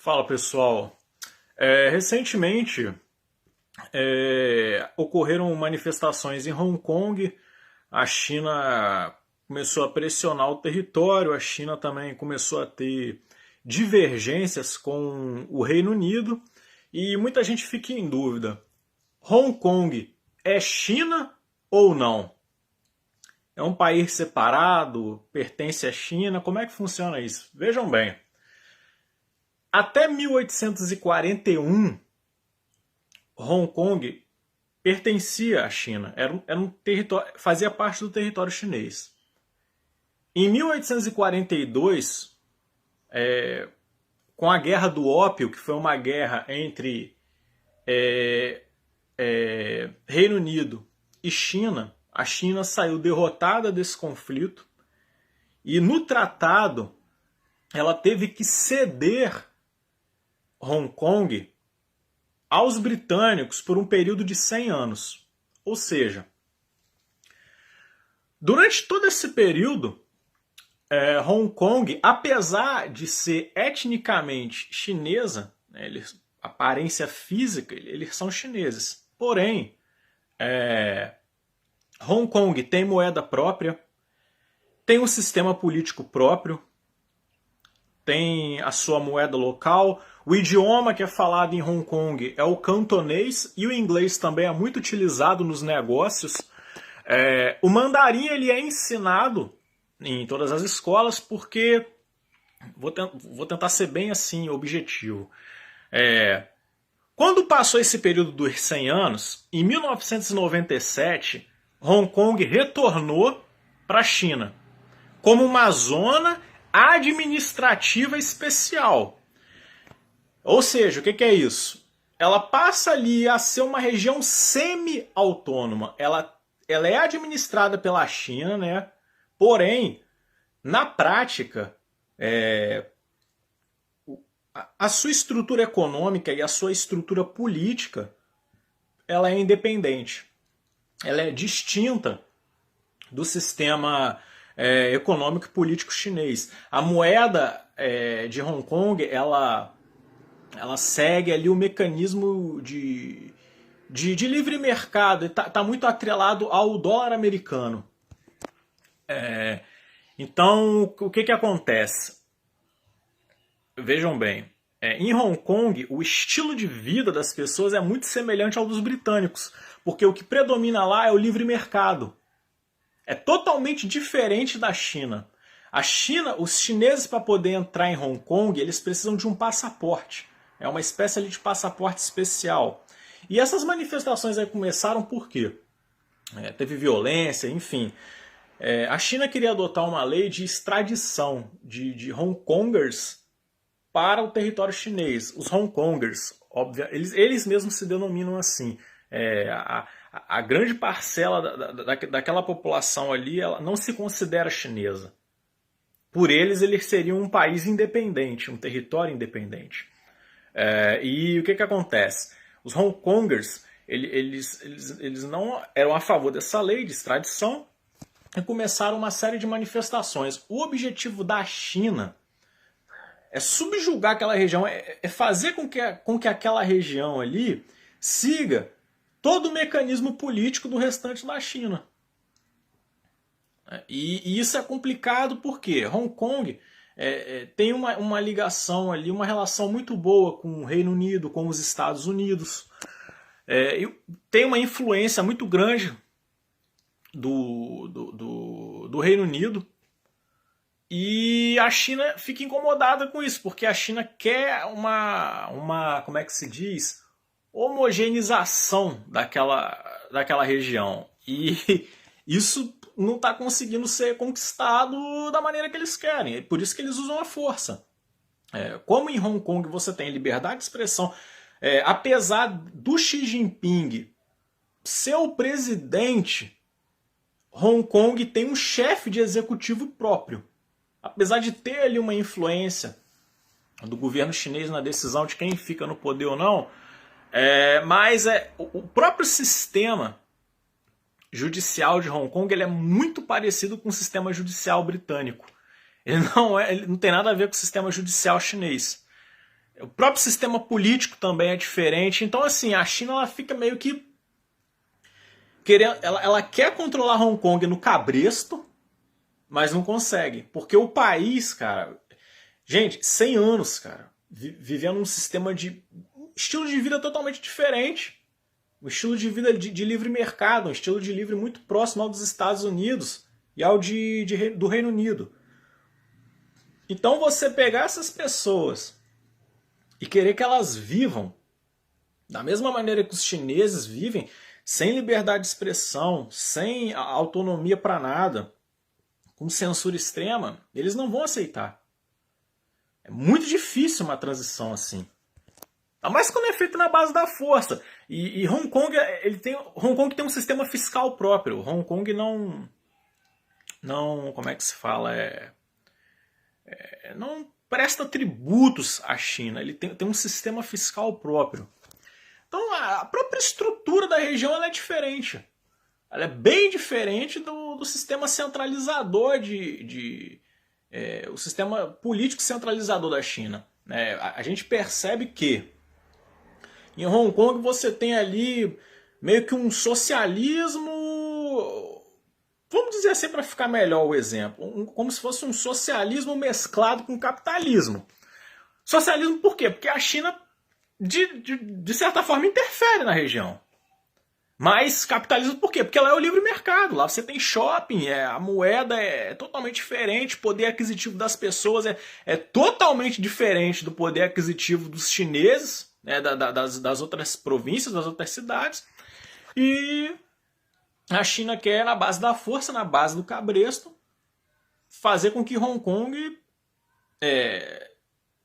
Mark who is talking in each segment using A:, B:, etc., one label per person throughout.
A: Fala pessoal, recentemente ocorreram manifestações em Hong Kong. A China começou a pressionar o território, a China também começou a ter divergências com o Reino Unido e muita gente fica em dúvida: Hong Kong é China ou não? É um país separado? Pertence à China? Como é que funciona isso? Vejam bem. Até 1841, Hong Kong pertencia à China, era um território, fazia parte do território chinês. Em 1842, com a Guerra do Ópio, que foi uma guerra entre Reino Unido e China, a China saiu derrotada desse conflito e no tratado ela teve que ceder Hong Kong aos britânicos por um período de 100 anos. Ou seja, durante todo esse período, Hong Kong, apesar de ser etnicamente chinesa, né, aparência física, eles são chineses. Porém, Hong Kong tem moeda própria, tem um sistema político próprio, tem a sua moeda local. O idioma que é falado em Hong Kong é o cantonês e o inglês também é muito utilizado nos negócios. O mandarim ele é ensinado em todas as escolas porque, vou tentar ser bem assim, objetivo. Quando passou esse período dos 100 anos, em 1997, Hong Kong retornou para a China como uma zona administrativa especial. Ou seja, o que é isso? Ela passa ali a ser uma região semi-autônoma. Ela é administrada pela China, né? Porém, na prática, a sua estrutura econômica e a sua estrutura política, ela é independente. Ela é distinta do sistema econômico e político chinês. A moeda de Hong Kong, ela segue ali o mecanismo de livre mercado, está muito atrelado ao dólar americano. Então, o que acontece? Vejam bem, em Hong Kong, o estilo de vida das pessoas é muito semelhante ao dos britânicos, porque o que predomina lá é o livre mercado. É totalmente diferente da China. A China, os chineses para poder entrar em Hong Kong, eles precisam de um passaporte. É uma espécie ali de passaporte especial. E essas manifestações aí começaram por quê? Teve violência, enfim. A China queria adotar uma lei de extradição de Hong Kongers para o território chinês. Os Hong Kongers, óbvio, eles mesmos se denominam assim. A grande parcela daquela população ali, ela não se considera chinesa. Por eles seriam um país independente, um território independente. E o que acontece? Os Hong Kongers, eles não eram a favor dessa lei de extradição e começaram uma série de manifestações. O objetivo da China é subjugar aquela região, é fazer com que aquela região ali siga todo o mecanismo político do restante da China. E isso é complicado porque Hong Kong tem uma ligação ali, uma relação muito boa com o Reino Unido, com os Estados Unidos. E tem uma influência muito grande do Reino Unido. E a China fica incomodada com isso, porque a China quer como é que se diz? Homogeneização daquela região. E isso não está conseguindo ser conquistado da maneira que eles querem. É por isso que eles usam a força. Como em Hong Kong você tem liberdade de expressão, apesar do Xi Jinping ser o presidente, Hong Kong tem um chefe de executivo próprio. Apesar de ter ali uma influência do governo chinês na decisão de quem fica no poder ou não, mas o próprio sistema judicial de Hong Kong ele é muito parecido com o sistema judicial britânico. Ele não tem nada a ver com o sistema judicial chinês. O próprio sistema político também é diferente. Então, assim, a China ela fica meio que querendo, ela quer controlar Hong Kong no cabresto, mas não consegue. Porque o país, cara, gente, 100 anos, cara, vivendo um sistema de estilo de vida totalmente diferente. Um estilo de vida de livre mercado, um estilo de livre muito próximo ao dos Estados Unidos e ao do Reino Unido. Então você pegar essas pessoas e querer que elas vivam da mesma maneira que os chineses vivem, sem liberdade de expressão, sem autonomia para nada, com censura extrema, eles não vão aceitar. É muito difícil uma transição assim. Ainda mais quando é feito na base da força. E Hong Kong, Hong Kong tem um sistema fiscal próprio. Hong Kong não como é que se fala? Não presta tributos à China. Ele tem um sistema fiscal próprio. Então a própria estrutura da região ela é diferente. Ela é bem diferente do sistema centralizador o sistema político centralizador da China. A gente percebe que em Hong Kong você tem ali meio que um socialismo, vamos dizer assim para ficar melhor o exemplo, como se fosse um socialismo mesclado com capitalismo. Socialismo por quê? Porque a China, de certa forma, interfere na região. Mas capitalismo por quê? Porque lá é o livre mercado, lá você tem shopping, a moeda é totalmente diferente, o poder aquisitivo das pessoas é totalmente diferente do poder aquisitivo dos chineses, das outras províncias, das outras cidades. E a China quer, na base da força, na base do cabresto, fazer com que Hong Kong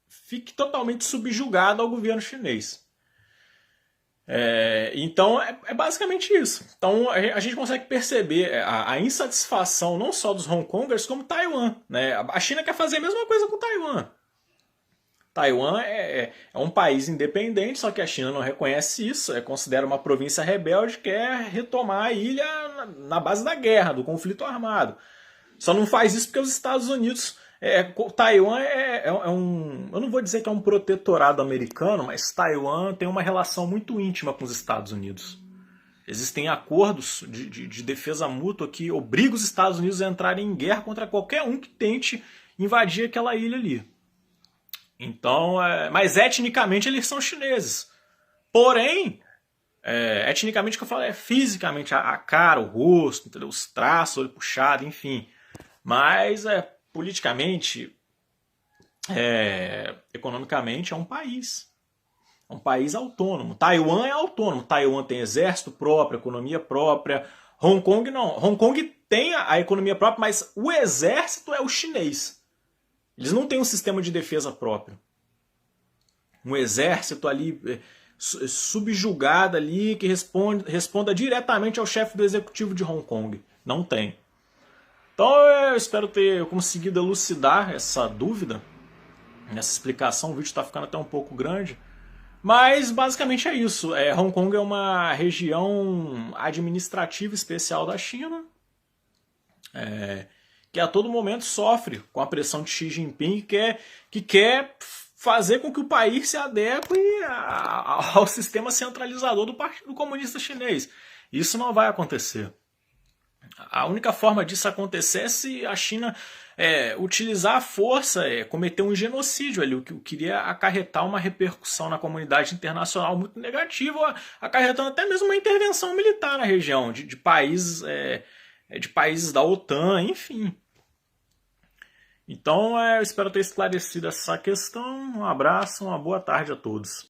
A: fique totalmente subjugado ao governo chinês. Então é basicamente isso. Então a gente consegue perceber a insatisfação não só dos Hong Kongers como Taiwan, né? A China quer fazer a mesma coisa com Taiwan. Taiwan é um país independente, só que a China não reconhece isso, considera uma província rebelde, quer retomar a ilha na base da guerra, do conflito armado. Só não faz isso porque os Estados Unidos... Taiwan eu não vou dizer que é um protetorado americano, mas Taiwan tem uma relação muito íntima com os Estados Unidos. Existem acordos de defesa mútua que obrigam os Estados Unidos a entrarem em guerra contra qualquer um que tente invadir aquela ilha ali. Então, mas etnicamente eles são chineses. Porém, etnicamente que eu falo é fisicamente a cara, o rosto, entendeu? Os traços, olho puxado, enfim. Mas politicamente, economicamente, é um país. É um país autônomo. Taiwan é autônomo. Taiwan tem exército próprio, economia própria. Hong Kong não. Hong Kong tem a economia própria, mas o exército é o chinês. Eles não têm um sistema de defesa próprio. Um exército ali subjugado ali que responda diretamente ao chefe do executivo de Hong Kong. Não tem. Então eu espero ter conseguido elucidar essa dúvida, essa explicação. O vídeo está ficando até um pouco grande. Mas basicamente é isso. Hong Kong é uma região administrativa especial da China, que a todo momento sofre com a pressão de Xi Jinping, que quer fazer com que o país se adeque ao sistema centralizador do Partido Comunista Chinês. Isso não vai acontecer. A única forma disso acontecer é se a China utilizar a força, cometer um genocídio ali, o que queria acarretar uma repercussão na comunidade internacional muito negativa, acarretando até mesmo uma intervenção militar na região, de países da OTAN, enfim. Então eu espero ter esclarecido essa questão. Um abraço, uma boa tarde a todos.